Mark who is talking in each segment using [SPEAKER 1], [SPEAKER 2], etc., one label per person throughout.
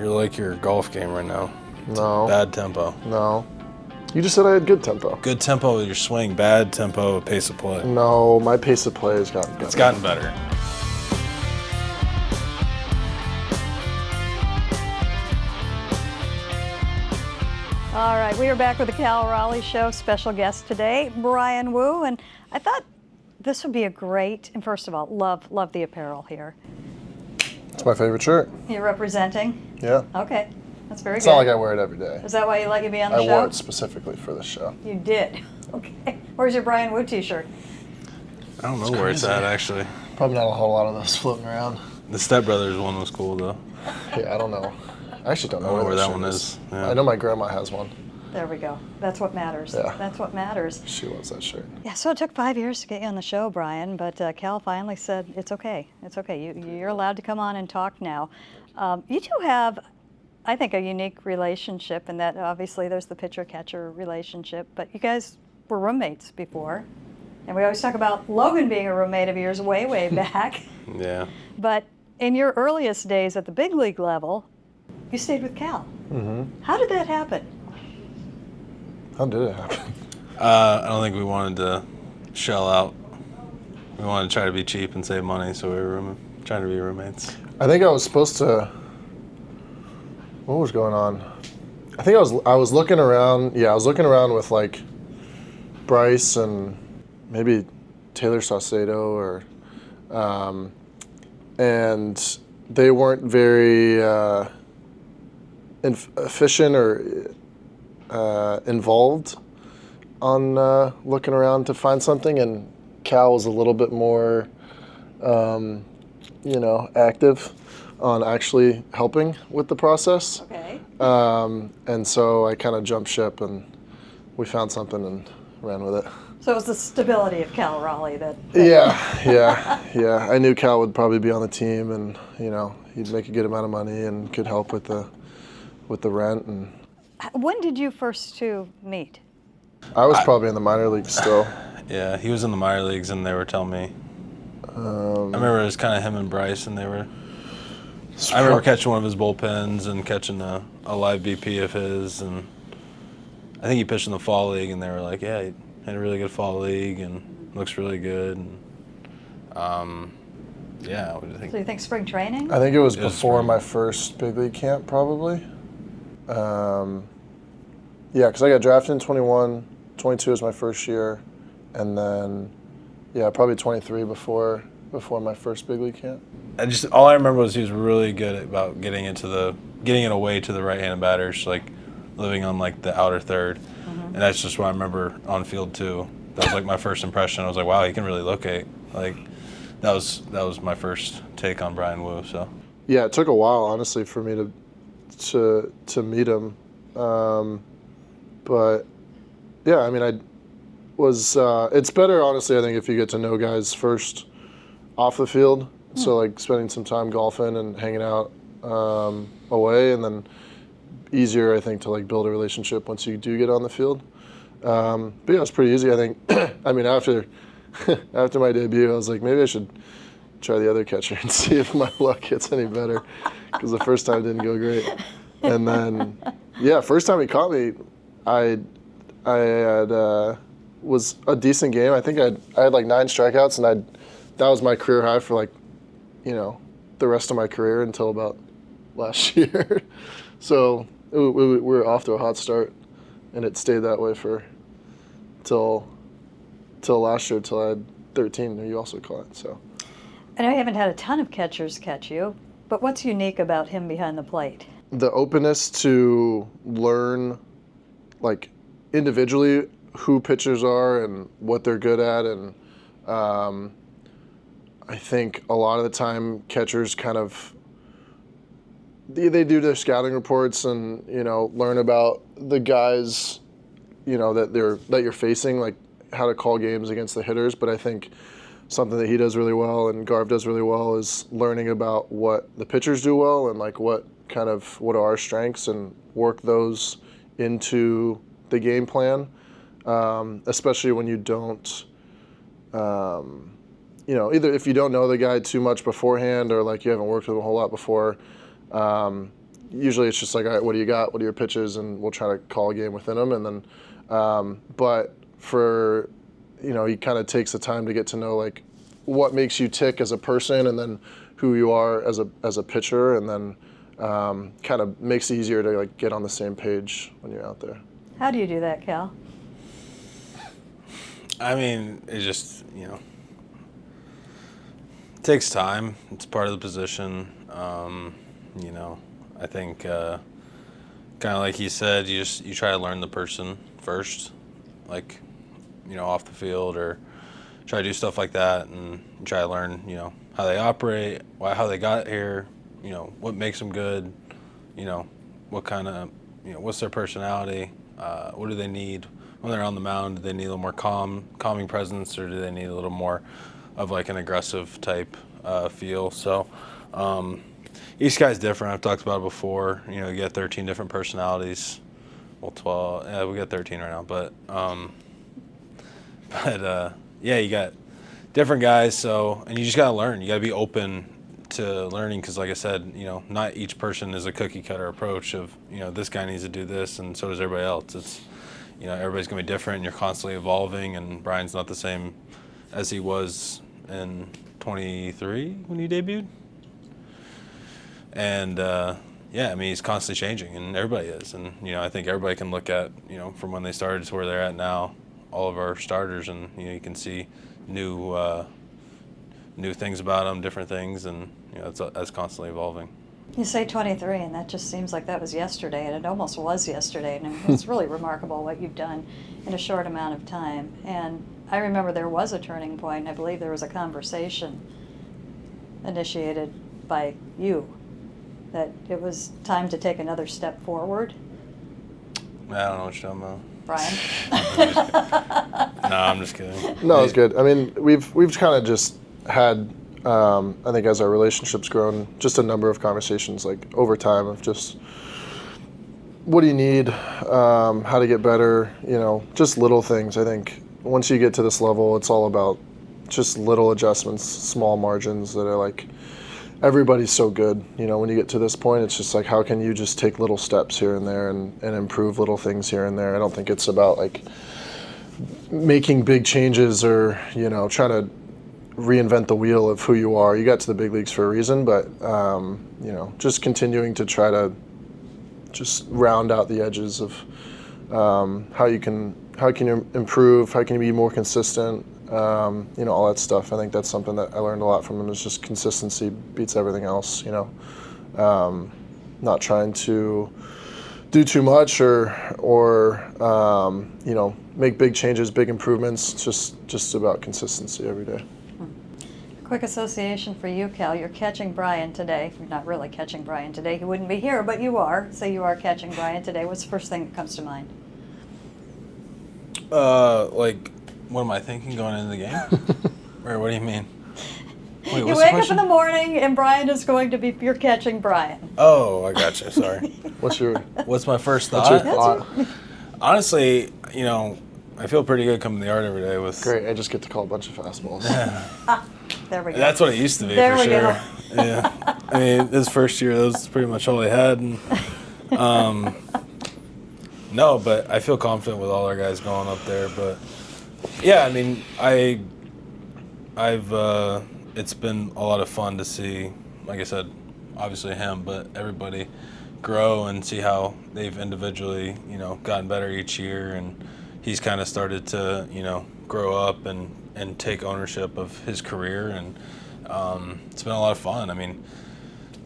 [SPEAKER 1] You're like your golf game right now.
[SPEAKER 2] No.
[SPEAKER 1] Bad tempo.
[SPEAKER 2] No. You just said I had good tempo.
[SPEAKER 1] Good tempo with your swing, bad tempo with pace of play.
[SPEAKER 2] No, my pace of play has gotten better.
[SPEAKER 1] It's gotten better.
[SPEAKER 3] All right, we are back with the Cal Raleigh Show. Special guest today, Bryan Woo, and I thought this would be a great, and first of all, love the apparel here.
[SPEAKER 2] It's my favorite shirt.
[SPEAKER 3] You're representing?
[SPEAKER 2] Yeah.
[SPEAKER 3] Okay, that's very
[SPEAKER 2] It's
[SPEAKER 3] good.
[SPEAKER 2] not like I wear it every day.
[SPEAKER 3] Is that why you let you be on the show?
[SPEAKER 2] I wore it specifically for this show.
[SPEAKER 3] You did? Okay. Where's your Bryan Woo t-shirt?
[SPEAKER 1] I don't know where it's at, actually.
[SPEAKER 2] Probably not a whole lot of those floating around.
[SPEAKER 1] The Step Brothers one was cool, though.
[SPEAKER 2] Yeah, I don't know. I actually don't
[SPEAKER 1] I
[SPEAKER 2] know
[SPEAKER 1] don't know where that
[SPEAKER 2] shirt
[SPEAKER 1] one is. Yeah.
[SPEAKER 2] I know my grandma has one.
[SPEAKER 3] There we go. That's what matters.
[SPEAKER 2] Yeah.
[SPEAKER 3] That's what matters.
[SPEAKER 2] She loves that shirt.
[SPEAKER 3] Yeah, so it took 5 years to get you on the show, Bryan, but Cal finally said, it's okay. It's okay. You're allowed to come on and talk now. You two have, I think, a unique relationship in that obviously there's the pitcher-catcher relationship, but you guys were roommates before. And we always talk about Logan being a roommate of yours way, way back.
[SPEAKER 1] Yeah.
[SPEAKER 3] But in your earliest days at the big league level, you stayed with Cal.
[SPEAKER 2] Mm-hmm.
[SPEAKER 3] How did that happen?
[SPEAKER 2] How did it happen?
[SPEAKER 1] I don't think we wanted to shell out. We wanted to try to be cheap and save money, so we were trying to be roommates.
[SPEAKER 2] I think I was supposed to. What was going on? I think I was looking around. Yeah, I was looking around with like Bryce and maybe Taylor Saucedo and they weren't very efficient or involved on looking around to find something, and Cal was a little bit more, active on actually helping with the process.
[SPEAKER 3] Okay.
[SPEAKER 2] And so I kind of jumped ship, and we found something and ran with it.
[SPEAKER 3] So it was the stability of Cal Raleigh that
[SPEAKER 2] Yeah. I knew Cal would probably be on the team, and he'd make a good amount of money and could help with the rent. And
[SPEAKER 3] when did you first two meet?
[SPEAKER 2] I was probably in the minor leagues still.
[SPEAKER 1] Yeah, he was in the minor leagues, and they were telling me. I remember it was kind of him and Bryce, and they were. I remember catching one of his bullpens and catching a live BP of his, and I think he pitched in the fall league, and they were like, "Yeah, he had a really good fall league, and looks really good." And yeah, what do you think?
[SPEAKER 3] So you think spring training?
[SPEAKER 2] I think it was before my first big league camp, probably. Yeah, because I got drafted in 21, 22 was my first year, and then, probably 23 before my first big league camp.
[SPEAKER 1] All I remember was he was really good about getting it away to the right-handed batters, like living on like the outer third, and that's just what I remember on field too. That was like my first impression. I was like, wow, he can really locate. Like that was my first take on Bryan Woo. So
[SPEAKER 2] yeah, it took a while honestly for me to meet him, but yeah, I mean I was. It's better honestly I think if you get to know guys first off the field. So like spending some time golfing and hanging out away, and then easier I think to like build a relationship once you do get on the field. But yeah, it's pretty easy I think. I mean after my debut, I was like maybe I should try the other catcher and see if my luck gets any better, because the first time didn't go great. And then first time he caught me, I had was a decent game. I think I had like 9 strikeouts, and that was my career high for like, the rest of my career until about last year. So we were off to a hot start, and it stayed that way till last year, till I had 13, who you also caught. So
[SPEAKER 3] I know you haven't had a ton of catchers catch you, but what's unique about him behind the plate?
[SPEAKER 2] The openness to learn, like individually, who pitchers are and what they're good at, and I think a lot of the time catchers kind of they do their scouting reports and learn about the guys that you're facing, like how to call games against the hitters. But I think something that he does really well and Garv does really well is learning about what the pitchers do well and like what are our strengths and work those into the game plan, especially when you don't. Either if you don't know the guy too much beforehand or like you haven't worked with him a whole lot before, usually it's just like, all right, what do you got? What are your pitches? And we'll try to call a game within them. And then, but for, he kind of takes the time to get to know like what makes you tick as a person, and then who you are as a pitcher, and then kind of makes it easier to like get on the same page when you're out there.
[SPEAKER 3] How do you do that, Cal?
[SPEAKER 1] I mean, it just, takes time. It's part of the position. I think kind of like he said, you try to learn the person first, like, off the field, or try to do stuff like that, and try to learn, how they operate, how they got here, what makes them good, what kind of, what's their personality, what do they need when they're on the mound. Do they need a little more calming presence, or do they need a little more of like an aggressive type feel? So each guy's different. I've talked about it before. You get 13 different personalities. Well, 12. Yeah, we got 13 right now, but yeah, you got different guys. So, and you just gotta learn. You gotta be open to learning, because, like I said, not each person is a cookie cutter approach of this guy needs to do this, and so does everybody else. It's everybody's gonna be different, and you're constantly evolving. And Brian's not the same as he was in 23 when he debuted. And yeah, I mean, he's constantly changing, and everybody is. And I think everybody can look at from when they started to where they're at now, all of our starters, and you can see new things about them, different things, and that's constantly evolving.
[SPEAKER 3] You say 23, and that just seems like that was yesterday, and it almost was yesterday, and it's really remarkable what you've done in a short amount of time. And I remember there was a turning point, and I believe there was a conversation initiated by you that it was time to take another step forward.
[SPEAKER 1] I don't know what you're talking about.
[SPEAKER 3] Brian?
[SPEAKER 1] No, I'm just kidding.
[SPEAKER 2] No, it's good. I mean, we've kind of just had, I think as our relationship's grown, just a number of conversations like over time of just, what do you need, how to get better, just little things. I think once you get to this level, it's all about just little adjustments, small margins that are like, everybody's so good. When you get to this point, it's just like, how can you just take little steps here and there and improve little things here and there? I don't think it's about like making big changes or, trying to reinvent the wheel of who you are. You got to the big leagues for a reason, but, just continuing to try to just round out the edges of how can you improve, how can you be more consistent, all that stuff. I think that's something that I learned a lot from him, is just consistency beats everything else, not trying to do too much or make big changes, big improvements. It's just about consistency every day.
[SPEAKER 3] Quick association for you, Cal. You're catching Brian today. You're not really catching Brian today. He wouldn't be here, but you are. So you are catching Brian today. What's the first thing that comes to mind?
[SPEAKER 1] Like, what am I thinking going into the game? Or what do you mean? Wait,
[SPEAKER 3] You
[SPEAKER 1] what's
[SPEAKER 3] wake
[SPEAKER 1] the
[SPEAKER 3] up in
[SPEAKER 1] question?
[SPEAKER 3] the morning and Brian is going to be, you're catching Brian.
[SPEAKER 1] Oh, I gotcha. Sorry. What's my first
[SPEAKER 2] What's your
[SPEAKER 1] thought?
[SPEAKER 2] thought?
[SPEAKER 1] Honestly, I feel pretty good coming to the yard every day with.
[SPEAKER 2] Great, I just get to call a bunch of fastballs.
[SPEAKER 3] There we go.
[SPEAKER 1] That's what it used to be,
[SPEAKER 3] There
[SPEAKER 1] for
[SPEAKER 3] we
[SPEAKER 1] sure.
[SPEAKER 3] go.
[SPEAKER 1] Yeah. I mean, this first year, that was pretty much all I had. And, no, but I feel confident with all our guys going up there. But yeah, I mean, I've it's been a lot of fun to see, like I said, obviously him, but everybody grow and see how they've individually, gotten better each year, and he's kind of started to, grow up and take ownership of his career, and it's been a lot of fun. I mean,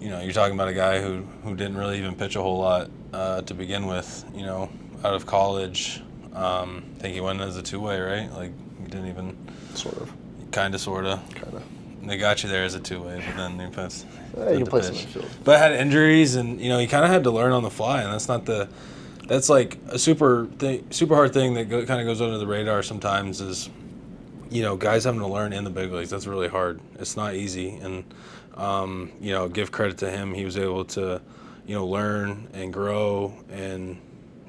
[SPEAKER 1] you're talking about a guy who didn't really even pitch a whole lot to begin with, out of college. I think he went as a two-way, right? Like, he didn't even...
[SPEAKER 2] Sort of.
[SPEAKER 1] Kind of, sort of.
[SPEAKER 2] Kind of.
[SPEAKER 1] They got you there as a two-way, but then you put...
[SPEAKER 2] You can play some infield.
[SPEAKER 1] But had injuries, and, he kind of had to learn on the fly, and that's like a super hard thing that kind of goes under the radar sometimes is, guys having to learn in the big leagues. That's really hard. It's not easy. And, give credit to him. He was able to, learn and grow. And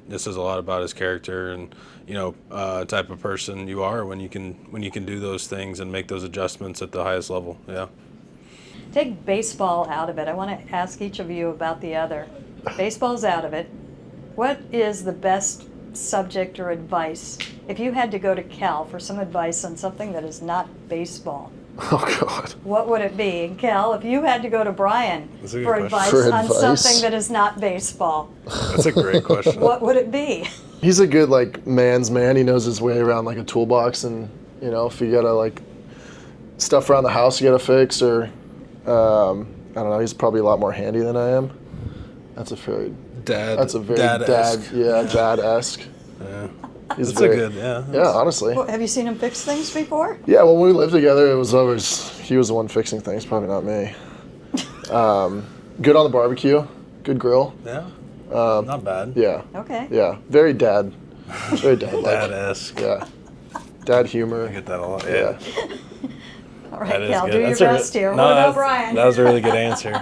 [SPEAKER 1] this says a lot about his character and, type of person you are when you can do those things and make those adjustments at the highest level. Yeah.
[SPEAKER 3] Take baseball out of it. I want to ask each of you about the other. Baseball's out of it. What is the best subject or advice if you had to go to Cal for some advice on something that is not baseball?
[SPEAKER 2] Oh, God.
[SPEAKER 3] What would it be? And Cal, if you had to go to Brian
[SPEAKER 1] That's a good
[SPEAKER 3] for
[SPEAKER 1] question.
[SPEAKER 3] advice
[SPEAKER 2] For
[SPEAKER 3] on
[SPEAKER 2] advice?
[SPEAKER 3] something that is not baseball,
[SPEAKER 1] That's a great question.
[SPEAKER 3] what would it be?
[SPEAKER 2] He's a good, like, man's man. He knows his way around, like, a toolbox. And, you know, if you got to, like, stuff around the house you got to fix or, I don't know, he's probably a lot more handy than I am. That's a very
[SPEAKER 1] Dad-esque.
[SPEAKER 2] dad-esque.
[SPEAKER 1] Yeah.
[SPEAKER 2] He's
[SPEAKER 1] That's
[SPEAKER 2] very,
[SPEAKER 1] a good, yeah.
[SPEAKER 2] Yeah, honestly.
[SPEAKER 3] Well, have you seen him fix things before?
[SPEAKER 2] Yeah, when we lived together, it was always, he was the one fixing things, probably not me. Good on the barbecue, good grill.
[SPEAKER 1] Yeah. Not bad.
[SPEAKER 2] Yeah,
[SPEAKER 3] Okay.
[SPEAKER 2] yeah, very dad-like.
[SPEAKER 1] Dad-esque.
[SPEAKER 2] Yeah, dad humor.
[SPEAKER 1] I get that a lot.
[SPEAKER 2] Yeah.
[SPEAKER 3] All right,
[SPEAKER 1] That is
[SPEAKER 3] Cal,
[SPEAKER 1] good.
[SPEAKER 3] do your
[SPEAKER 1] That's a
[SPEAKER 3] best here.
[SPEAKER 1] no,
[SPEAKER 3] What about
[SPEAKER 1] that's-
[SPEAKER 3] Brian?
[SPEAKER 1] That was a really good answer.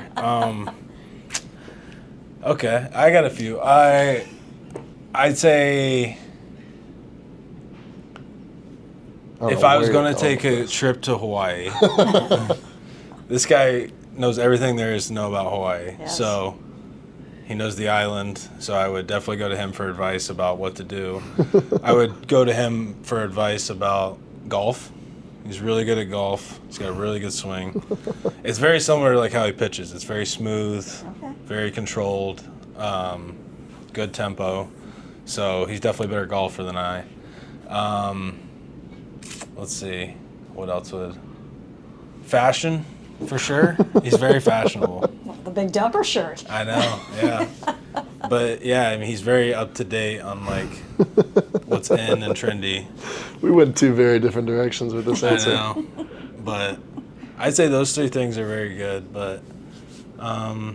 [SPEAKER 1] Okay, I got a few. I'd say if I was going to take a trip to Hawaii, this guy knows everything there is to know about Hawaii.
[SPEAKER 3] Yes.
[SPEAKER 1] So he knows the island. So I would definitely go to him for advice about what to do. I would go to him for advice about golf. He's really good at golf. He's got a really good swing. It's very similar to like how he pitches. It's very smooth,
[SPEAKER 3] Okay.
[SPEAKER 1] very controlled, good tempo. So he's definitely a better golfer than I. Let's see, what else would? Fashion, for sure. He's very fashionable.
[SPEAKER 3] The big dumper shirt.
[SPEAKER 1] I know, yeah. But yeah, I mean, he's very up to date on like what's in and trendy.
[SPEAKER 2] We went two very different directions with this
[SPEAKER 1] I
[SPEAKER 2] answer.
[SPEAKER 1] know, but I'd say those three things are very good. But
[SPEAKER 2] I'll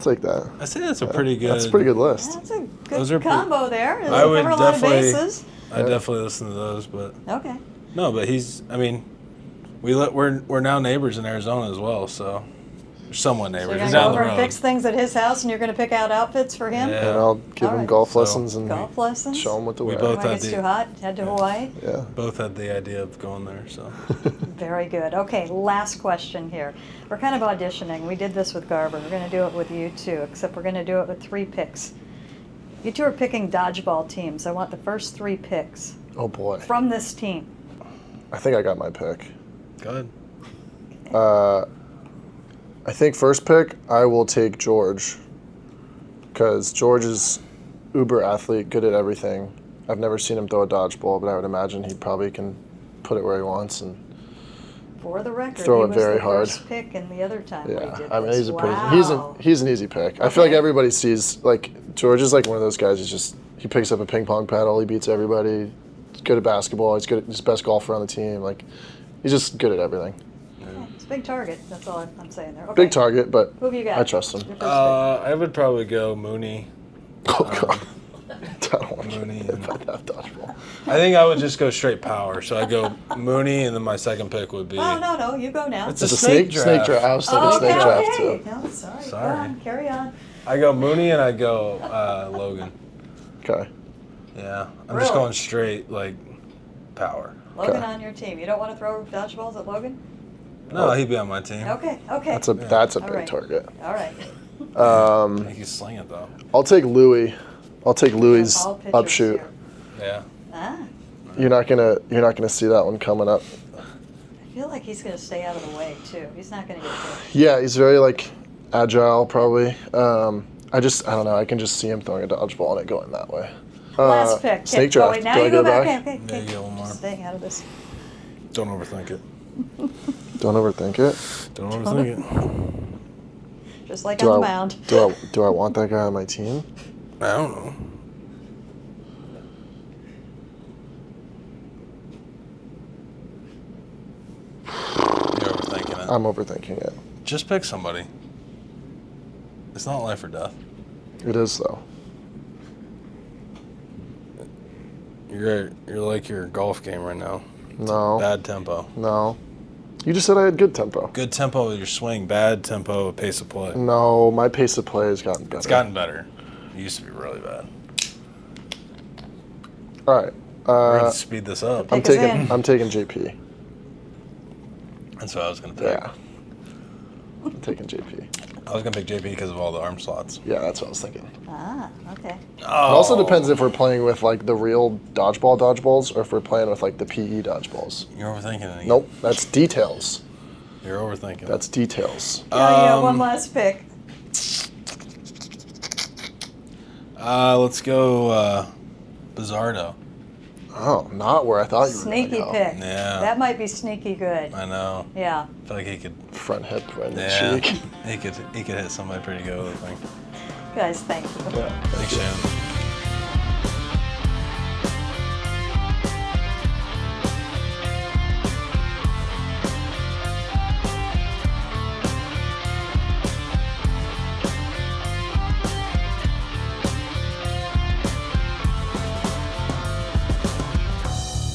[SPEAKER 2] take that.
[SPEAKER 1] I'd say that's a pretty good.
[SPEAKER 2] That's a pretty good list.
[SPEAKER 3] That's a
[SPEAKER 1] Those
[SPEAKER 3] good
[SPEAKER 1] are
[SPEAKER 3] combo there.
[SPEAKER 1] I would
[SPEAKER 3] Cover a lot of
[SPEAKER 1] definitely-
[SPEAKER 3] bases.
[SPEAKER 1] I definitely listen to those, but
[SPEAKER 3] Okay.
[SPEAKER 1] no, but he's. I mean, we're now neighbors in Arizona as well, so we're somewhat
[SPEAKER 3] So
[SPEAKER 1] neighbors.
[SPEAKER 3] you're
[SPEAKER 1] He's
[SPEAKER 3] going to go
[SPEAKER 1] down the
[SPEAKER 3] over and
[SPEAKER 1] road.
[SPEAKER 3] fix things at his house and you're going to pick out outfits for him?
[SPEAKER 1] Yeah.
[SPEAKER 2] And I'll give
[SPEAKER 3] All
[SPEAKER 2] him
[SPEAKER 3] right.
[SPEAKER 2] golf
[SPEAKER 1] So-
[SPEAKER 2] lessons and
[SPEAKER 3] Golf lessons?
[SPEAKER 2] show him what to
[SPEAKER 1] We
[SPEAKER 2] wear.
[SPEAKER 1] both
[SPEAKER 3] When it
[SPEAKER 1] had
[SPEAKER 3] gets
[SPEAKER 1] the-
[SPEAKER 3] too hot, head to Hawaii?
[SPEAKER 2] Yeah.
[SPEAKER 1] Both had the idea of going there, so.
[SPEAKER 3] Very good. Okay, last question here. We're kind of auditioning. We did this with Garber. We're going to do it with you too, except we're going to do it with 3 picks. You two are picking dodgeball teams. I want the first 3 picks
[SPEAKER 2] Oh boy.
[SPEAKER 3] from this team.
[SPEAKER 2] I think I got my pick.
[SPEAKER 1] Go ahead.
[SPEAKER 2] I think first pick, I will take George. Because George is uber athlete, good at everything. I've never seen him throw a dodgeball, but I would imagine he probably can put it where he wants. And
[SPEAKER 3] For the record,
[SPEAKER 2] Throw
[SPEAKER 3] he
[SPEAKER 2] it
[SPEAKER 3] was
[SPEAKER 2] very
[SPEAKER 3] the
[SPEAKER 2] hard.
[SPEAKER 3] first pick and the other time we
[SPEAKER 2] yeah,
[SPEAKER 3] did
[SPEAKER 2] I mean,
[SPEAKER 3] this.
[SPEAKER 2] he's a pretty,
[SPEAKER 3] Wow.
[SPEAKER 2] he's an easy pick. I feel like
[SPEAKER 3] Okay.
[SPEAKER 2] everybody sees, like, George is like one of those guys. He picks up a ping pong paddle, he beats everybody. He's good at basketball. He's the best golfer on the team. Like, he's just good at everything.
[SPEAKER 3] Okay, it's a big target. That's all I'm saying there. Okay.
[SPEAKER 2] Big target, but
[SPEAKER 3] Who have you got?
[SPEAKER 2] I trust him.
[SPEAKER 3] Your first
[SPEAKER 1] I would probably go Mooney.
[SPEAKER 2] Oh God, I don't want to
[SPEAKER 1] Mooney
[SPEAKER 2] if
[SPEAKER 1] and-
[SPEAKER 2] I have dodgeball.
[SPEAKER 1] I think I would just go straight power. So I'd go Mooney, and then my second pick would be.
[SPEAKER 3] pick. Oh, no, you go now.
[SPEAKER 1] It's
[SPEAKER 2] It's
[SPEAKER 1] a
[SPEAKER 2] a snake
[SPEAKER 1] draft.
[SPEAKER 2] draft. I was thinking
[SPEAKER 3] Oh,
[SPEAKER 2] snake
[SPEAKER 3] okay,
[SPEAKER 2] draft
[SPEAKER 3] okay.
[SPEAKER 2] too.
[SPEAKER 3] No, sorry. Go
[SPEAKER 1] Sorry.
[SPEAKER 3] on, carry on.
[SPEAKER 1] I go Mooney, and I go Logan.
[SPEAKER 2] Okay.
[SPEAKER 1] Yeah, I'm
[SPEAKER 3] Really?
[SPEAKER 1] just going straight like power.
[SPEAKER 3] Logan
[SPEAKER 2] Okay.
[SPEAKER 3] on your team. You don't want to throw dodgeballs at Logan?
[SPEAKER 1] No, he'd be on my team.
[SPEAKER 3] Okay.
[SPEAKER 2] That's a
[SPEAKER 3] All
[SPEAKER 2] big
[SPEAKER 3] right.
[SPEAKER 2] target.
[SPEAKER 3] All right.
[SPEAKER 1] I think he's sling it though.
[SPEAKER 2] I'll take Louis. I'll take Louis'
[SPEAKER 3] All pitchers
[SPEAKER 2] upshoot.
[SPEAKER 3] here.
[SPEAKER 1] Yeah.
[SPEAKER 3] Ah,
[SPEAKER 2] You're not gonna see that one coming up.
[SPEAKER 3] I feel like he's going to stay out of the way too. He's not going to get hit.
[SPEAKER 2] Yeah, he's very like agile probably. I don't know. I can just see him throwing a dodgeball and it going that way.
[SPEAKER 3] Last pick.
[SPEAKER 2] Snake
[SPEAKER 3] Oh,
[SPEAKER 2] draft.
[SPEAKER 3] wait, now
[SPEAKER 2] Do I
[SPEAKER 3] you go
[SPEAKER 2] go
[SPEAKER 3] back.
[SPEAKER 2] back?
[SPEAKER 3] Okay,
[SPEAKER 1] Yeah,
[SPEAKER 3] okay.
[SPEAKER 1] you go, Lamar.
[SPEAKER 3] Staying out of this.
[SPEAKER 1] Don't overthink it.
[SPEAKER 2] Don't overthink it.
[SPEAKER 1] Don't overthink it.
[SPEAKER 3] Just like
[SPEAKER 2] Do
[SPEAKER 3] on the
[SPEAKER 2] I,
[SPEAKER 3] mound.
[SPEAKER 2] do I want that guy on my team?
[SPEAKER 1] I don't know. You're overthinking it.
[SPEAKER 2] I'm overthinking it.
[SPEAKER 1] Just pick somebody. It's not life or death.
[SPEAKER 2] It is though.
[SPEAKER 1] You're like your golf game right now.
[SPEAKER 2] No.
[SPEAKER 1] Bad tempo.
[SPEAKER 2] No. You just said I had good tempo.
[SPEAKER 1] Good tempo with your swing. Bad tempo with pace of play.
[SPEAKER 2] No, my pace of play has gotten better.
[SPEAKER 1] It's gotten better. It used to be really bad.
[SPEAKER 2] All right.
[SPEAKER 1] We're gonna speed this up.
[SPEAKER 2] I'm
[SPEAKER 3] Take us
[SPEAKER 2] taking
[SPEAKER 3] in.
[SPEAKER 2] I'm taking JP.
[SPEAKER 1] That's what I was gonna pick.
[SPEAKER 2] Yeah. I'm taking JP.
[SPEAKER 1] I was gonna pick JP because of all the arm slots.
[SPEAKER 2] Yeah, that's what I was thinking.
[SPEAKER 3] Ah, okay.
[SPEAKER 2] It also depends if we're playing with like the real dodgeballs or if we're playing with like the PE dodgeballs.
[SPEAKER 1] You're overthinking it again.
[SPEAKER 2] Nope, that's details.
[SPEAKER 1] You're overthinking.
[SPEAKER 2] That's details.
[SPEAKER 3] Yeah, one last pick.
[SPEAKER 1] Let's go Bizardo.
[SPEAKER 2] Oh, not where I thought you were
[SPEAKER 3] Sneaky
[SPEAKER 2] going to go.
[SPEAKER 3] pick.
[SPEAKER 1] Yeah.
[SPEAKER 3] That might be sneaky good.
[SPEAKER 1] I know.
[SPEAKER 3] Yeah.
[SPEAKER 1] I feel like he could.
[SPEAKER 2] Front hip right in the
[SPEAKER 1] Yeah.
[SPEAKER 2] cheek.
[SPEAKER 1] He could hit somebody pretty good with a thing.
[SPEAKER 3] Guys, thank you.
[SPEAKER 2] Yeah.
[SPEAKER 1] Thanks, Shannon.